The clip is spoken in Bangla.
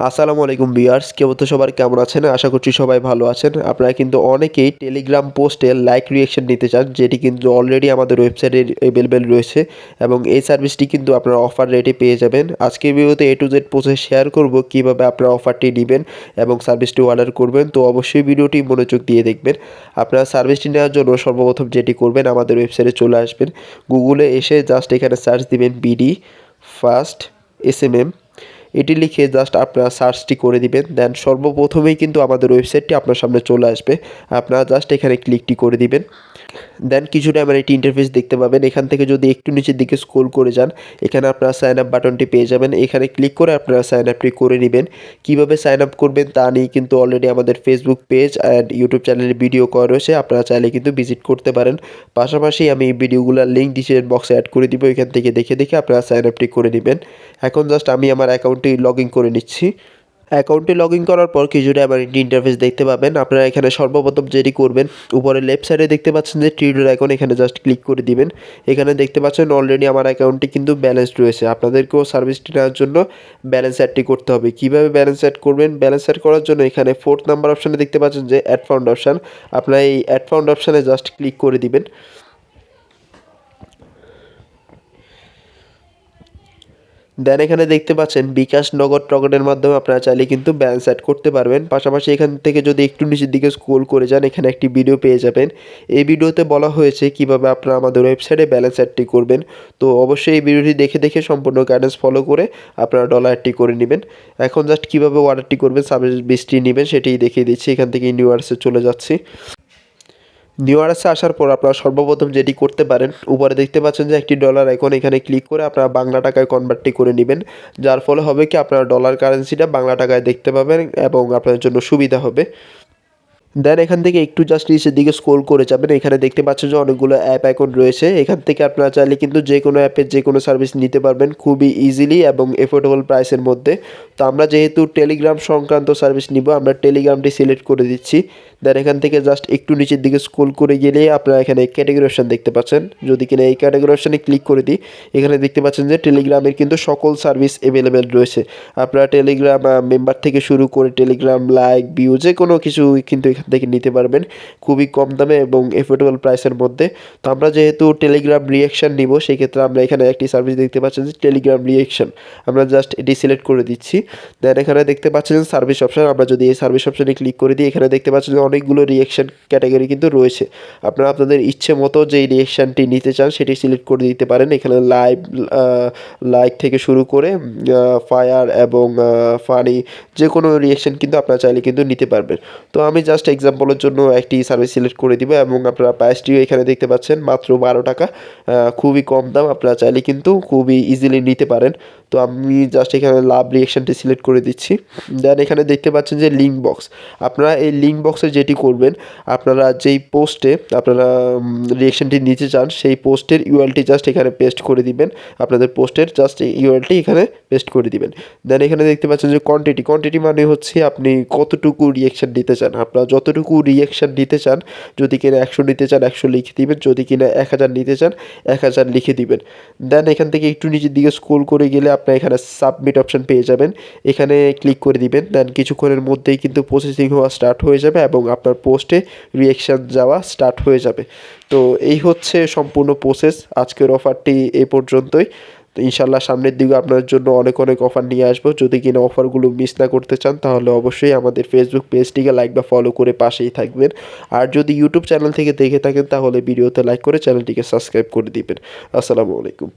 আসসালামু আলাইকুম ভিউয়ার্স, তো সবার কেমন আছেন? আশা করছি সবাই ভালো আছেন। আপনারা কিন্তু অনেকেই টেলিগ্রাম পোস্টে লাইক রিঅ্যাকশন নিতে চান, যেটি কিন্তু অলরেডি আমাদের ওয়েবসাইটে অ্যাভেলেবেল রয়েছে এবং এই সার্ভিসটি কিন্তু আপনারা অফার রেটে পেয়ে যাবেন। আজকের ভিডিওতে A to Z process share করব কিভাবে আপনারা অফারটি নেবেন এবং সার্ভিসটি অর্ডার করবেন। তো অবশ্যই ভিডিওটি মনোযোগ দিয়ে দেখবেন। আপনারা সার্ভিসটি নেওয়ার জন্য সর্বপ্রথম যেটি করবেন, আমাদের ওয়েবসাইটে চলে আসবেন। গুগলে এসে জাস্ট এখানে সার্চ দিবেন বিডি ফাস্ট SMM। এটি লিখে জাস্ট আপনারা সার্চটি করে দিবেন। দেন সর্বপ্রথমেই কিন্তু আমাদের ওয়েবসাইটটি আপনার সামনে চলে আসবে। আপনারা জাস্ট এখানে ক্লিকটি করে দিবেন। দেন কিছুটা আমার একটি ইন্টারফেস দেখতে পাবেন। এখান থেকে যদি একটু নিচের দিকে স্ক্রল করে যান, এখানে আপনারা সাইন আপ বাটনটি পেয়ে যাবেন। এখানে ক্লিক করে আপনারা সাইন আপটি করে নেবেন। কীভাবে সাইন আপ করবেন তা নিয়ে কিন্তু অলরেডি আমাদের ফেসবুক পেজ অ্যান্ড ইউটিউব চ্যানেলে ভিডিও করা রয়েছে, আপনারা চাইলে কিন্তু ভিজিট করতে পারেন। পাশাপাশি আমি এই ভিডিওগুলোর লিঙ্ক ডিসক্রিপশন বক্সে অ্যাড করে দিব, এখান থেকে দেখে আপনারা সাইন আপটি করে নেবেন। এখন জাস্ট আমি আমার অ্যাকাউন্টটি লগ ইন করে নিচ্ছি। অ্যাকাউন্টে লগ ইন করার পর কিছুটা আমার একটি ইন্টারফেস দেখতে পাবেন। আপনারা এখানে সর্বপ্রথম যেটি করবেন, উপরে লেফট সাইডে দেখতে পাচ্ছেন যে ট্রিডর আইকন, এখানে জাস্ট ক্লিক করে দিবেন। এখানে দেখতে পাচ্ছেন অলরেডি আমার অ্যাকাউন্টটি কিন্তু ব্যালেন্সড রয়েছে। আপনাদেরকেও সার্ভিসটি নেওয়ার জন্য ব্যালেন্স অ্যাডটি করতে হবে। কীভাবে ব্যালেন্স অ্যাড করবেন? ব্যালেন্স অ্যাড করার জন্য এখানে 4th নাম্বার অপশানে দেখতে পাচ্ছেন যে অ্যাড ফান্ড অপশান। আপনারা এই অ্যাড ফান্ড অপশানে জাস্ট ক্লিক করে দিবেন। দেন এখানে দেখতে পাচ্ছেন বিকাশ, নগদ, টগটের মাধ্যমে আপনারা চাইলে কিন্তু ব্যালেন্স অ্যাড করতে পারবেন। পাশাপাশি এখান থেকে যদি একটু নিচের দিকে স্ক্রল করে যান, এখানে একটি ভিডিও পেয়ে যাবেন। এই ভিডিওতে বলা হয়েছে কিভাবে আপনারা আমাদের ওয়েবসাইটে ব্যালেন্স অ্যাডটি করবেন। তো অবশ্যই এই ভিডিওটি দেখে সম্পূর্ণ গাইডেন্স ফলো করে আপনারা ডলার অ্যাডটি করে নেবেন। এখন জাস্ট কীভাবে অর্ডারটি করবেন, সার্ভিসটি নেবেন সেটাই দেখিয়ে দিচ্ছি। এখান থেকে নিউয়ার্সে চলে যাচ্ছি। নিউয়ার্সে আসার পর আপনারা সর্বপ্রথম যেটি করতে পারেন, উপরে দেখতে পাচ্ছেন যে একটি ডলার আইকন, এখানে ক্লিক করে আপনারা বাংলা টাকায় কনভার্টটি করে নেবেন। যার ফলে হবে কি, আপনারা ডলার কারেন্সিটা বাংলা টাকায় দেখতে পাবেন এবং আপনাদের জন্য সুবিধা হবে। দেন এখান থেকে একটু জাস্ট নিচের দিকে স্ক্রল করে যাবেন। এখানে দেখতে পাচ্ছেন যে অনেকগুলো অ্যাপ আইকন রয়েছে। এখান থেকে আপনারা চাইলে কিন্তু যে কোনো অ্যাপের যে কোনো সার্ভিস নিতে পারবেন খুবই ইজিলি এবং এফোর্ডেবল প্রাইসের মধ্যে। তো আমরা যেহেতু টেলিগ্রাম সংক্রান্ত সার্ভিস নিব, আমরা টেলিগ্রামটি সিলেক্ট করে দিচ্ছি। দেন এখান থেকে জাস্ট একটু নিচের দিকে স্ক্রল করে গেলে আপনারা এখানে ক্যাটাগরি অপশান দেখতে পাচ্ছেন। যদি কিনা এই ক্যাটাগরি অপশানে ক্লিক করে দিই, এখানে দেখতে পাচ্ছেন যে টেলিগ্রামের কিন্তু সকল সার্ভিস অ্যাভেলেবেল রয়েছে। আপনারা টেলিগ্রাম মেম্বার থেকে শুরু করে টেলিগ্রাম লাইক, ভিউ যে কোনো কিছু কিন্তু এখান থেকে নিতে পারবেন খুবই কম দামে এবং এফোর্ডেবল প্রাইসের মধ্যে। তো আমরা যেহেতু টেলিগ্রাম রিঅ্যাকশন নিব, সেই ক্ষেত্রে আমরা এখানে একটি সার্ভিস দেখতে পাচ্ছেন যে টেলিগ্রাম রিঅ্যাকশন। আমরা জাস্ট এটি সিলেক্ট করে দিচ্ছি। দেন এখানে দেখতে পাচ্ছেন সার্ভিস অপশান। আমরা যদি এই সার্ভিস অপশানে ক্লিক করে দিই, এখানে দেখতে পাচ্ছেন যে অনেকগুলো রিঅ্যাকশন ক্যাটাগরি কিন্তু রয়েছে। আপনারা আপনাদের ইচ্ছে মতো যেই রিঅ্যাকশানটি নিতে চান সেটি সিলেক্ট করে দিতে পারেন। এখানে লাইক থেকে শুরু করে ফায়ার এবং ফানি যে কোনো রিঅ্যাকশান কিন্তু আপনারা চাইলে কিন্তু নিতে পারবেন। তো আমি জাস্ট এক্সাম্পলের জন্য একটি সার্ভিস সিলেক্ট করে দিব এবং আপনারা প্রাইসটিও এখানে দেখতে পাচ্ছেন মাত্র 12 টাকা। খুবই কম দাম, আপনারা চাইলে কিন্তু খুবই ইজিলি নিতে পারেন। তো আমি জাস্ট এখানে লাভ রিঅ্যাকশানটি সিলেক্ট করে দিচ্ছি। দেন এখানে দেখতে পাচ্ছেন যে লিঙ্ক বক্স। আপনারা এই লিঙ্ক বক্সে যেটি করবেন, আপনারা যেই পোস্টে আপনারা রিঅ্যাকশানটি নিতে চান সেই পোস্টের ইউআরএলটি জাস্ট এখানে পেস্ট করে দিবেন। আপনাদের পোস্টের জাস্ট ইউআরএলটি এখানে পেস্ট করে দিবেন। দেন এখানে দেখতে পাচ্ছেন যে কোয়ান্টিটি মানে হচ্ছে আপনি কতটুকু রিঅ্যাকশান দিতে চান। আপনারা যতটুকু রিঅ্যাকশান দিতে চান, যদি কিনা 100 নিতে চান 100 লিখে দিবেন, যদি কিনা 1000 নিতে চান 1000 লিখে দিবেন। দেন এখান থেকে একটু নিচের দিকে স্ক্রল করে গেলে আপনারা এখানে সাবমিট অপশান পেয়ে যাবেন, এখানে ক্লিক করে দিবেন। দেন কিছুক্ষণের মধ্যেই কিন্তু প্রসেসিং হওয়া স্টার্ট হয়ে যাবে এবং আপনার পোস্টে রিঅ্যাকশান যাওয়া স্টার্ট হয়ে যাবে। তো এই হচ্ছে সম্পূর্ণ প্রসেস। আজকের অফারটি এই পর্যন্তই। তো ইনশাল্লাহ সামনের দিকে আপনার জন্য অনেক অফার নিয়ে আসবো। যদি কিনা অফারগুলো মিস না করতে চান, তাহলে অবশ্যই আমাদের ফেসবুক পেজটিকে লাইক বা ফলো করে পাশেই থাকবেন। আর যদি ইউটিউব চ্যানেল থেকে দেখে থাকেন, তাহলে ভিডিওতে লাইক করে চ্যানেলটিকে সাবস্ক্রাইব করে দিবেন। আসসালামু আলাইকুম।